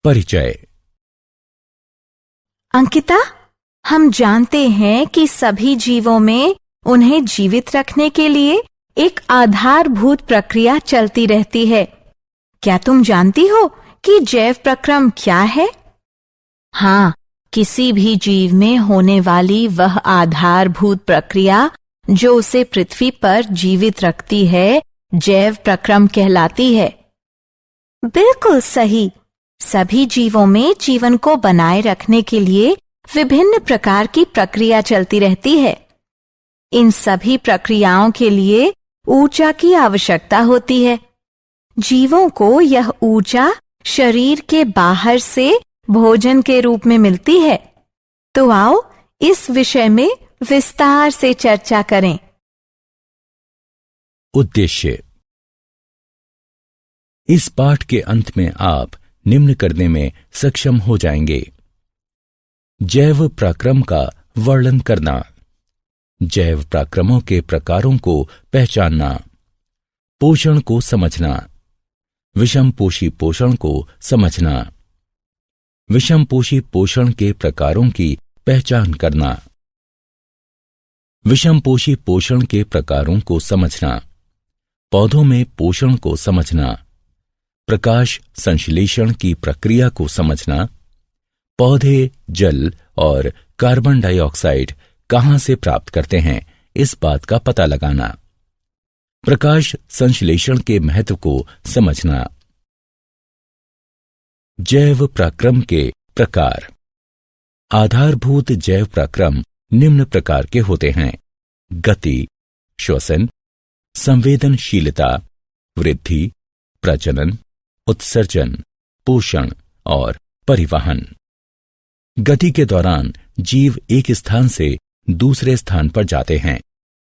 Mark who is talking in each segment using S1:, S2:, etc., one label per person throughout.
S1: परिचय।
S2: अंकिता, हम जानते हैं कि सभी जीवों में उन्हें जीवित रखने के लिए एक आधारभूत प्रक्रिया चलती रहती है। क्या तुम जानती हो कि जैव प्रक्रम क्या है? हाँ, किसी भी जीव में होने वाली वह आधारभूत प्रक्रिया जो उसे पृथ्वी पर जीवित रखती है, जैव प्रक्रम कहलाती है। बिल्कुल सही। सभी जीवों में जीवन को बनाए रखने के लिए विभिन्न प्रकार की प्रक्रिया चलती रहती है। इन सभी प्रक्रियाओं के लिए ऊर्जा की आवश्यकता होती है। जीवों को यह ऊर्जा शरीर के बाहर से भोजन के रूप में मिलती है। तो आओ इस विषय में विस्तार से चर्चा करें।
S1: उद्देश्य। इस पाठ के अंत में आप निम्न करने में सक्षम हो जाएंगे: जैव प्रक्रम का वर्णन करना, जैव प्रक्रमों के प्रकारों को पहचानना, पोषण को समझना, विषमपोषी पोषण को समझना, विषमपोषी पोषण के प्रकारों की पहचान करना, विषमपोषी पोषण के प्रकारों को समझना, पौधों में पोषण को समझना, प्रकाश संश्लेषण की प्रक्रिया को समझना, पौधे जल और कार्बन डाइऑक्साइड कहां से प्राप्त करते हैं इस बात का पता लगाना, प्रकाश संश्लेषण के महत्व को समझना। जैव प्रक्रम के प्रकार। आधारभूत जैव प्रक्रम निम्न प्रकार के होते हैं: गति, श्वसन, संवेदनशीलता, वृद्धि, प्रजनन, उत्सर्जन, पोषण और परिवहन। गति के दौरान जीव एक स्थान से दूसरे स्थान पर जाते हैं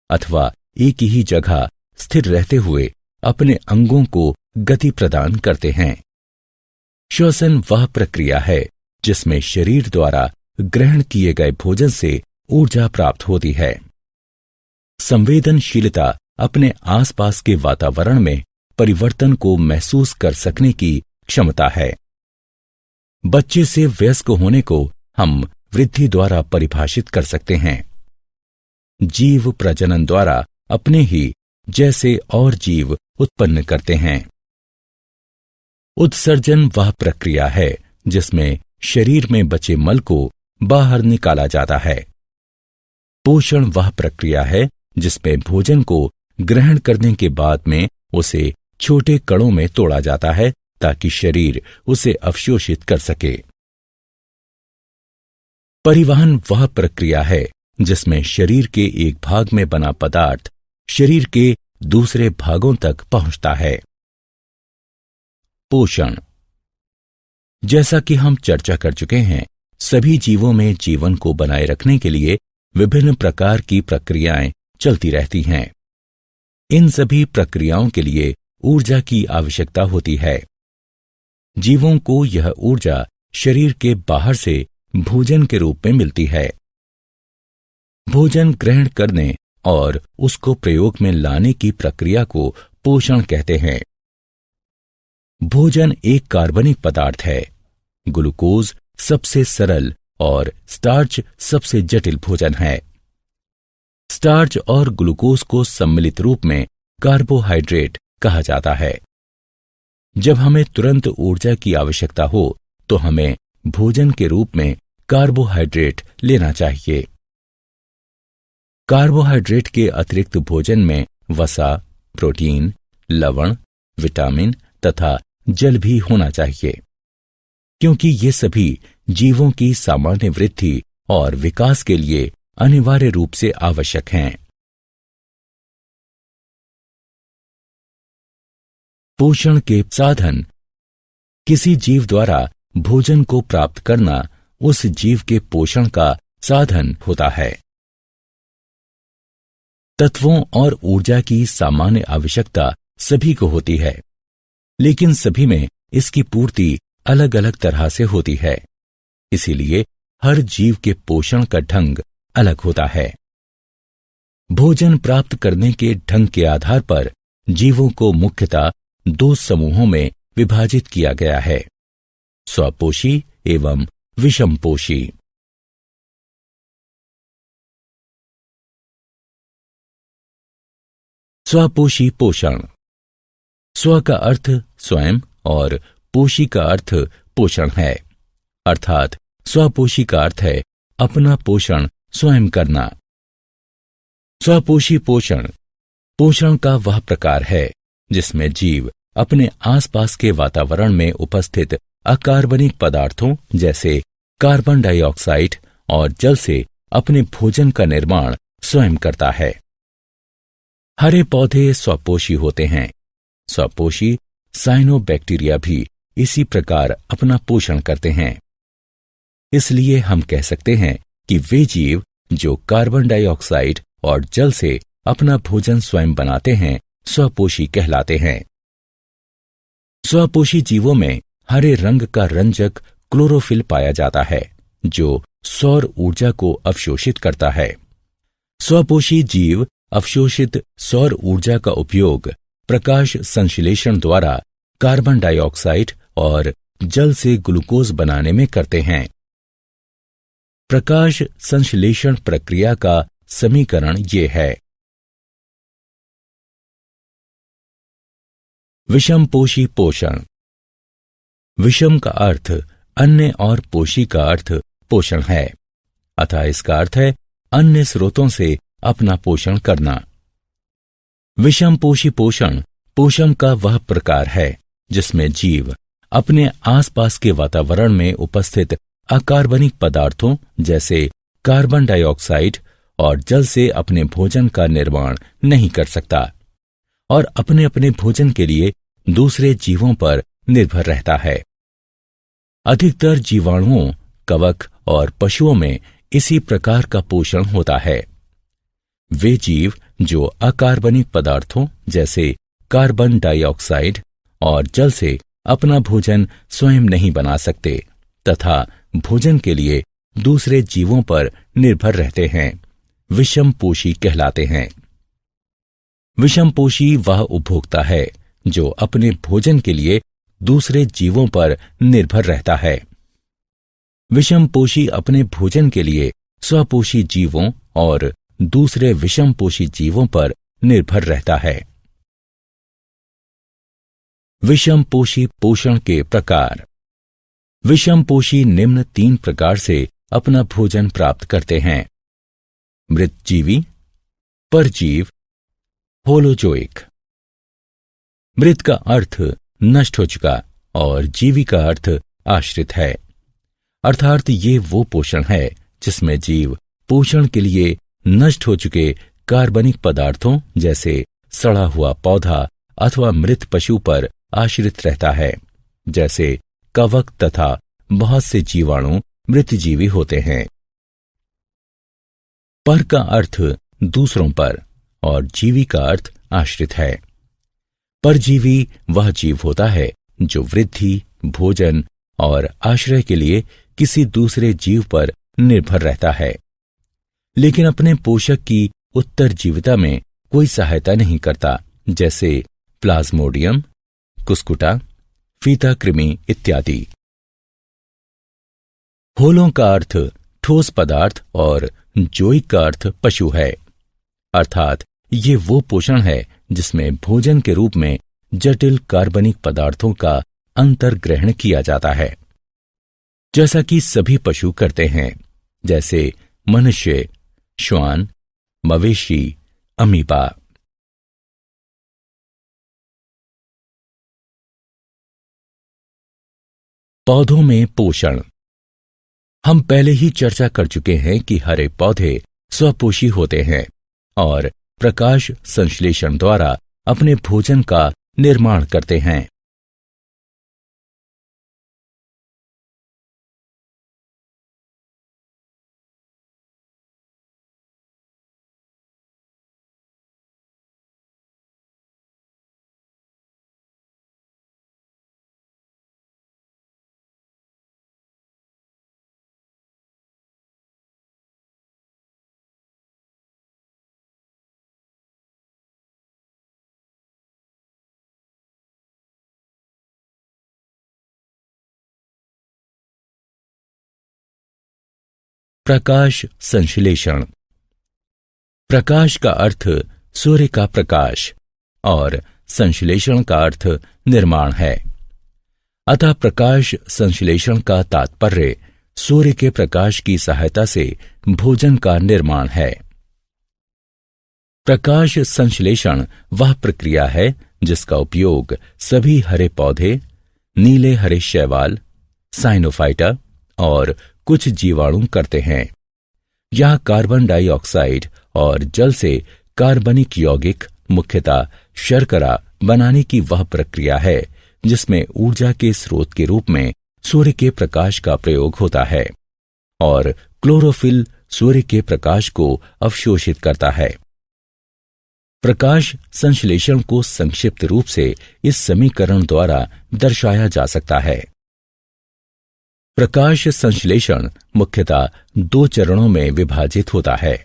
S1: अथवा एक ही जगह स्थिर रहते हुए अपने अंगों को गति प्रदान करते हैं। श्वसन वह प्रक्रिया है जिसमें शरीर द्वारा ग्रहण किए गए भोजन से ऊर्जा प्राप्त होती है। संवेदनशीलता अपने आसपास के वातावरण में परिवर्तन को महसूस कर सकने की क्षमता है। बच्चे से वयस्क होने को हम वृद्धि द्वारा परिभाषित कर सकते हैं। जीव प्रजनन द्वारा अपने ही जैसे और जीव उत्पन्न करते हैं। उत्सर्जन वह प्रक्रिया है जिसमें शरीर में बचे मल को बाहर निकाला जाता है। पोषण वह प्रक्रिया है जिसमें भोजन को ग्रहण करने के बाद में उसे छोटे कणों में तोड़ा जाता है ताकि शरीर उसे अवशोषित कर सके। परिवहन वह प्रक्रिया है जिसमें शरीर के एक भाग में बना पदार्थ शरीर के दूसरे भागों तक पहुंचता है। पोषण। जैसा कि हम चर्चा कर चुके हैं, सभी जीवों में जीवन को बनाए रखने के लिए विभिन्न प्रकार की प्रक्रियाएं चलती रहती हैं। इन सभी प्रक्रियाओं के लिए ऊर्जा की आवश्यकता होती है। जीवों को यह ऊर्जा शरीर के बाहर से भोजन के रूप में मिलती है। भोजन ग्रहण करने और उसको प्रयोग में लाने की प्रक्रिया को पोषण कहते हैं। भोजन एक कार्बनिक पदार्थ है। ग्लूकोज सबसे सरल और स्टार्च सबसे जटिल भोजन है। स्टार्च और ग्लूकोज को सम्मिलित रूप में कार्बोहाइड्रेट कहा जाता है। जब हमें तुरंत ऊर्जा की आवश्यकता हो तो हमें भोजन के रूप में कार्बोहाइड्रेट लेना चाहिए। कार्बोहाइड्रेट के अतिरिक्त भोजन में वसा, प्रोटीन, लवण, विटामिन तथा जल भी होना चाहिए, क्योंकि ये सभी जीवों की सामान्य वृद्धि और विकास के लिए अनिवार्य रूप से आवश्यक हैं। पोषण के साधन। किसी जीव द्वारा भोजन को प्राप्त करना उस जीव के पोषण का साधन होता है। तत्वों और ऊर्जा की सामान्य आवश्यकता सभी को होती है, लेकिन सभी में इसकी पूर्ति अलग अलग तरह से होती है। इसीलिए हर जीव के पोषण का ढंग अलग होता है। भोजन प्राप्त करने के ढंग के आधार पर जीवों को मुख्यतः दो समूहों में विभाजित किया गया है: स्वपोषी एवं विषमपोषी। स्वपोषी पोषण। स्व का अर्थ स्वयं और पोषी का अर्थ पोषण है, अर्थात स्वपोषी का अर्थ है अपना पोषण स्वयं करना। स्वपोषी पोषण पोषण का वह प्रकार है जिसमें जीव अपने आसपास के वातावरण में उपस्थित अकार्बनिक पदार्थों जैसे कार्बन डाइऑक्साइड और जल से अपने भोजन का निर्माण स्वयं करता है। हरे पौधे स्वपोषी होते हैं। स्वपोषी साइनोबैक्टीरिया भी इसी प्रकार अपना पोषण करते हैं। इसलिए हम कह सकते हैं कि वे जीव जो कार्बन डाइऑक्साइड और जल से अपना भोजन स्वयं बनाते हैं स्वपोषी कहलाते हैं। स्वपोषी जीवों में हरे रंग का रंजक क्लोरोफिल पाया जाता है जो सौर ऊर्जा को अवशोषित करता है। स्वपोषी जीव अवशोषित सौर ऊर्जा का उपयोग प्रकाश संश्लेषण द्वारा कार्बन डाइऑक्साइड और जल से ग्लूकोज बनाने में करते हैं। प्रकाश संश्लेषण प्रक्रिया का समीकरण ये है। विषमपोषी पोषण। विषम का अर्थ अन्य और पोषी का अर्थ पोषण है, अतः इसका अर्थ है अन्य स्रोतों से अपना पोषण करना। विषमपोषी पोषण पोषण का वह प्रकार है जिसमें जीव अपने आसपास के वातावरण में उपस्थित अकार्बनिक पदार्थों जैसे कार्बन डाइऑक्साइड और जल से अपने भोजन का निर्माण नहीं कर सकता और अपने अपने भोजन के लिए दूसरे जीवों पर निर्भर रहता है। अधिकतर जीवाणुओं, कवक और पशुओं में इसी प्रकार का पोषण होता है। वे जीव जो अकार्बनिक पदार्थों जैसे कार्बन डाइऑक्साइड और जल से अपना भोजन स्वयं नहीं बना सकते तथा भोजन के लिए दूसरे जीवों पर निर्भर रहते हैं, विषमपोषी कहलाते हैं। विषमपोषी वह उपभोक्ता है जो अपने भोजन के लिए दूसरे जीवों पर निर्भर रहता है। विषमपोषी अपने भोजन के लिए स्वपोषी जीवों और दूसरे विषमपोषी जीवों पर निर्भर रहता है। विषमपोषी पोषण के प्रकार। विषमपोषी निम्न 3 प्रकार से अपना भोजन प्राप्त करते हैं: मृतजीवी, परजीव, होलोजोइक। मृत का अर्थ नष्ट हो चुका और जीवी का अर्थ आश्रित है, अर्थात ये वो पोषण है जिसमें जीव पोषण के लिए नष्ट हो चुके कार्बनिक पदार्थों जैसे सड़ा हुआ पौधा अथवा मृत पशु पर आश्रित रहता है। जैसे कवक तथा बहुत से जीवाणु मृतजीवी होते हैं। पर का अर्थ दूसरों पर और जीवी का अर्थ आश्रित है। परजीवी वह जीव होता है जो वृद्धि, भोजन और आश्रय के लिए किसी दूसरे जीव पर निर्भर रहता है, लेकिन अपने पोषक की उत्तरजीविता में कोई सहायता नहीं करता, जैसे प्लाज्मोडियम, कुस्कुटा, फीता कृमि इत्यादि। होलों का अर्थ ठोस पदार्थ और जोइक का अर्थ पशु है, अर्थात ये वो पोषण है जिसमें भोजन के रूप में जटिल कार्बनिक पदार्थों का अंतर्ग्रहण किया जाता है, जैसा कि सभी पशु करते हैं, जैसे मनुष्य, श्वान, मवेशी, अमीबा। पौधों में पोषण। हम पहले ही चर्चा कर चुके हैं कि हरे पौधे स्वपोषी होते हैं और प्रकाश संश्लेषण द्वारा अपने भोजन का निर्माण करते हैं। प्रकाश संश्लेषण। प्रकाश का अर्थ सूर्य का प्रकाश और संश्लेषण का अर्थ निर्माण है। अतः प्रकाश संश्लेषण का तात्पर्य सूर्य के प्रकाश की सहायता से भोजन का निर्माण है। प्रकाश संश्लेषण वह प्रक्रिया है जिसका उपयोग सभी हरे पौधे, नीले हरे शैवाल, साइनोफाइटा और कुछ जीवाणु करते हैं। यह कार्बन डाइऑक्साइड और जल से कार्बनिक यौगिक, मुख्यतः शर्करा बनाने की वह प्रक्रिया है जिसमें ऊर्जा के स्रोत के रूप में सूर्य के प्रकाश का प्रयोग होता है और क्लोरोफिल सूर्य के प्रकाश को अवशोषित करता है। प्रकाश संश्लेषण को संक्षिप्त रूप से इस समीकरण द्वारा दर्शाया जा सकता है। प्रकाश संश्लेषण मुख्यतः 2 चरणों में विभाजित होता है।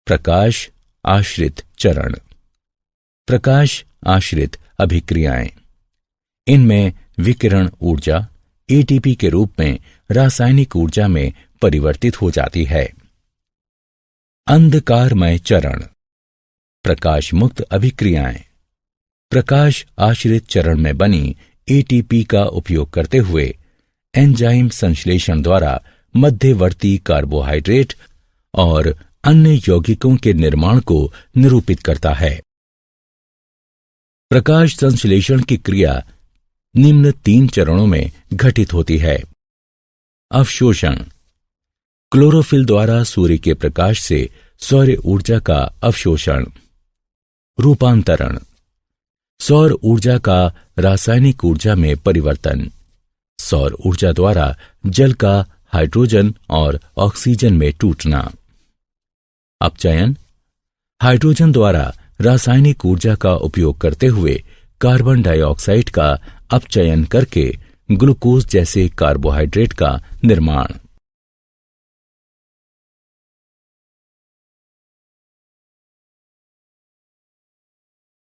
S1: प्रकाश आश्रित चरण, प्रकाश आश्रित अभिक्रियाएं। इनमें विकिरण ऊर्जा एटीपी के रूप में रासायनिक ऊर्जा में परिवर्तित हो जाती है। अंधकारमय चरण, प्रकाश मुक्त अभिक्रियाएं। प्रकाश आश्रित चरण में बनी एटीपी का उपयोग करते हुए एंजाइम संश्लेषण द्वारा मध्यवर्ती कार्बोहाइड्रेट और अन्य यौगिकों के निर्माण को निरूपित करता है। प्रकाश संश्लेषण की क्रिया निम्न 3 चरणों में घटित होती है। अवशोषण, क्लोरोफिल द्वारा सूर्य के प्रकाश से सौर ऊर्जा का अवशोषण। रूपांतरण, सौर ऊर्जा का रासायनिक ऊर्जा में परिवर्तन। सौर ऊर्जा द्वारा जल का हाइड्रोजन और ऑक्सीजन में टूटना। अपचयन, हाइड्रोजन द्वारा रासायनिक ऊर्जा का उपयोग करते हुए कार्बन डाइऑक्साइड का अपचयन करके ग्लूकोज जैसे कार्बोहाइड्रेट का निर्माण।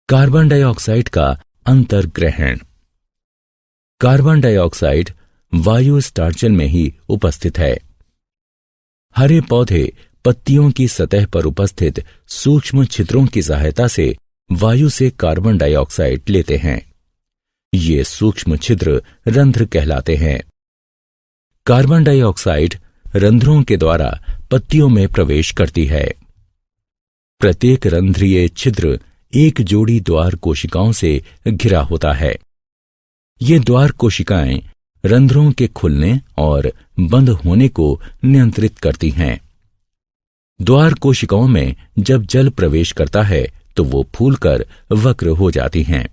S1: कार्बन डाइऑक्साइड का अंतर्ग्रहण। कार्बन डाइऑक्साइड वायु स्टार्चन में ही उपस्थित है। हरे पौधे पत्तियों की सतह पर उपस्थित सूक्ष्म छिद्रों की सहायता से वायु से कार्बन डाइऑक्साइड लेते हैं। ये सूक्ष्म छिद्र रंध्र कहलाते हैं। कार्बन डाइऑक्साइड रंध्रों के द्वारा पत्तियों में प्रवेश करती है। प्रत्येक रंध्रीय छिद्र एक जोड़ी द्वार कोशिकाओं से घिरा होता है। ये द्वार कोशिकाएं रंध्रों के खुलने और बंद होने को नियंत्रित करती हैं। द्वार कोशिकाओं में जब जल प्रवेश करता है तो वो फूलकर वक्र हो जाती हैं,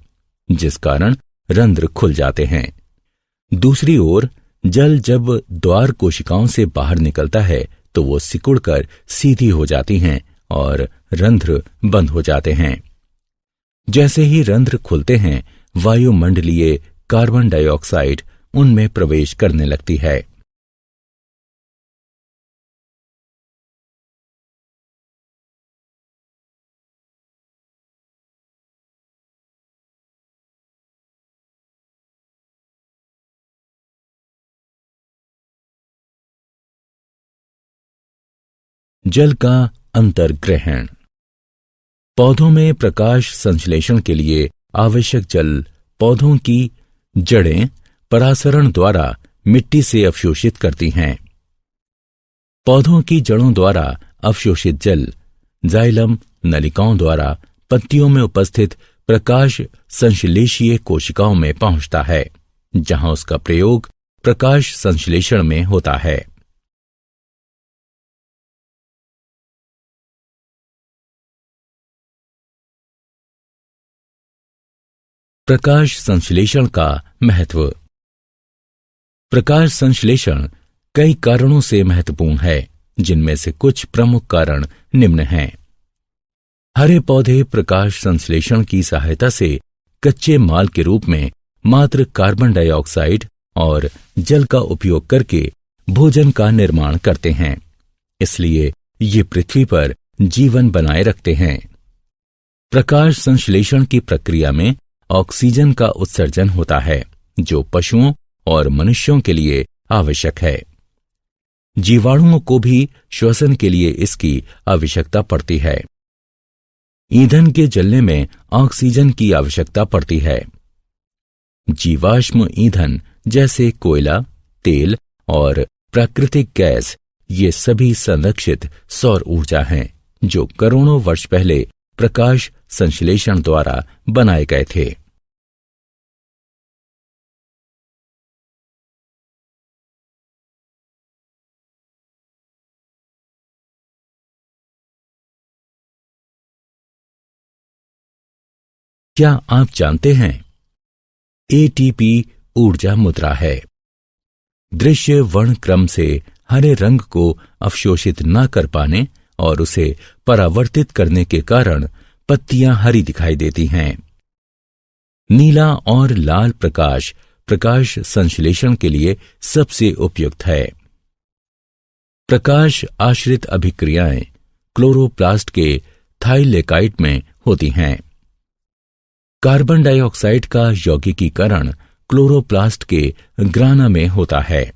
S1: जिस कारण रंध्र खुल जाते हैं। दूसरी ओर जल जब द्वार कोशिकाओं से बाहर निकलता है तो वो सिकुड़कर सीधी हो जाती हैं और रंध्र बंद हो जाते हैं। जैसे ही रंध्र खुलते हैं, वायुमंडलीय कार्बन डाइऑक्साइड उनमें प्रवेश करने लगती है। जल का अंतर्ग्रहण। पौधों में प्रकाश संश्लेषण के लिए आवश्यक जल पौधों की जड़ें परासरण द्वारा मिट्टी से अवशोषित करती हैं। पौधों की जड़ों द्वारा अवशोषित जल जाइलम नलिकाओं द्वारा पत्तियों में उपस्थित प्रकाश संश्लेषीय कोशिकाओं में पहुंचता है, जहां उसका प्रयोग प्रकाश संश्लेषण में होता है। प्रकाश संश्लेषण का महत्व। प्रकाश संश्लेषण कई कारणों से महत्वपूर्ण है, जिनमें से कुछ प्रमुख कारण निम्न हैं। हरे पौधे प्रकाश संश्लेषण की सहायता से कच्चे माल के रूप में मात्र कार्बन डाइऑक्साइड और जल का उपयोग करके भोजन का निर्माण करते हैं, इसलिए ये पृथ्वी पर जीवन बनाए रखते हैं। प्रकाश संश्लेषण की प्रक्रिया में ऑक्सीजन का उत्सर्जन होता है, जो पशुओं और मनुष्यों के लिए आवश्यक है। जीवाणुओं को भी श्वसन के लिए इसकी आवश्यकता पड़ती है। ईंधन के जलने में ऑक्सीजन की आवश्यकता पड़ती है। जीवाश्म ईंधन जैसे कोयला, तेल और प्राकृतिक गैस, ये सभी संरक्षित सौर ऊर्जा हैं जो करोड़ों वर्ष पहले प्रकाश संश्लेषण द्वारा बनाए गए थे। क्या आप जानते हैं एटीपी ऊर्जा मुद्रा है। दृश्य वर्ण क्रम से हरे रंग को अवशोषित न कर पाने और उसे परावर्तित करने के कारण पत्तियां हरी दिखाई देती हैं। नीला और लाल प्रकाश प्रकाश संश्लेषण के लिए सबसे उपयुक्त है। प्रकाश आश्रित अभिक्रियाएं क्लोरोप्लास्ट के थाइलेकाइट में होती हैं। कार्बन डाइऑक्साइड का यौगिकीकरण क्लोरोप्लास्ट के ग्राना में होता है।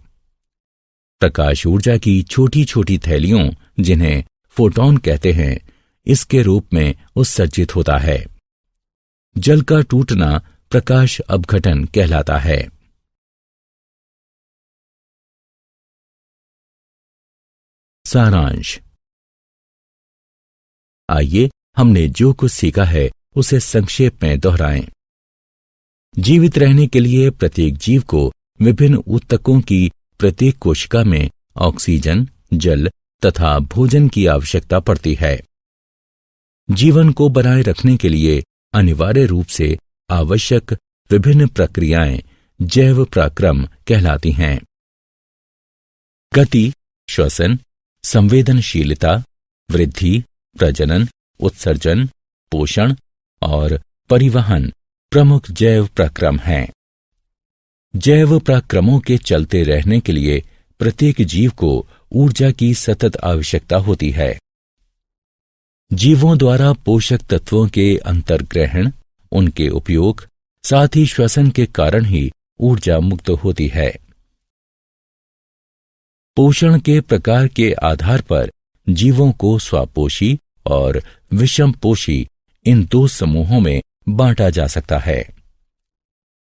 S1: प्रकाश ऊर्जा की छोटी छोटी थैलियों, जिन्हें फोटॉन कहते हैं, इसके रूप में उत्सर्जित होता है। जल का टूटना प्रकाश अपघटन कहलाता है। सारांश। आइए हमने जो कुछ सीखा है उसे संक्षेप में दोहराएं। जीवित रहने के लिए प्रत्येक जीव को विभिन्न ऊतकों की प्रत्येक कोशिका में ऑक्सीजन, जल तथा भोजन की आवश्यकता पड़ती है। जीवन को बनाए रखने के लिए अनिवार्य रूप से आवश्यक विभिन्न प्रक्रियाएं जैव पराक्रम कहलाती हैं। गति, श्वसन, संवेदनशीलता, वृद्धि, प्रजनन, उत्सर्जन, पोषण और परिवहन प्रमुख जैव पराक्रम हैं। जैव पराक्रमों के चलते रहने के लिए प्रत्येक जीव को ऊर्जा की सतत आवश्यकता होती है। जीवों द्वारा पोषक तत्वों के अंतर्ग्रहण, उनके उपयोग, साथ ही श्वसन के कारण ही ऊर्जा मुक्त होती है। पोषण के प्रकार के आधार पर जीवों को स्वापोषी और विषमपोषी इन दो समूहों में बांटा जा सकता है।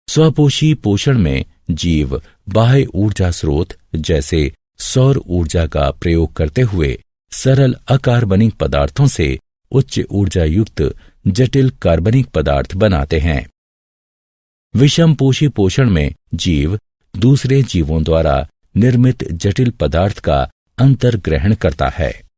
S1: स्वपोषी पोषण में जीव बाह्य ऊर्जा स्रोत जैसे सौर ऊर्जा का प्रयोग करते हुए सरल अकार्बनिक पदार्थों से उच्च ऊर्जा युक्त जटिल कार्बनिक पदार्थ बनाते हैं। विषमपोषी पोषण में जीव दूसरे जीवों द्वारा निर्मित जटिल पदार्थ का अंतर्ग्रहण करता है।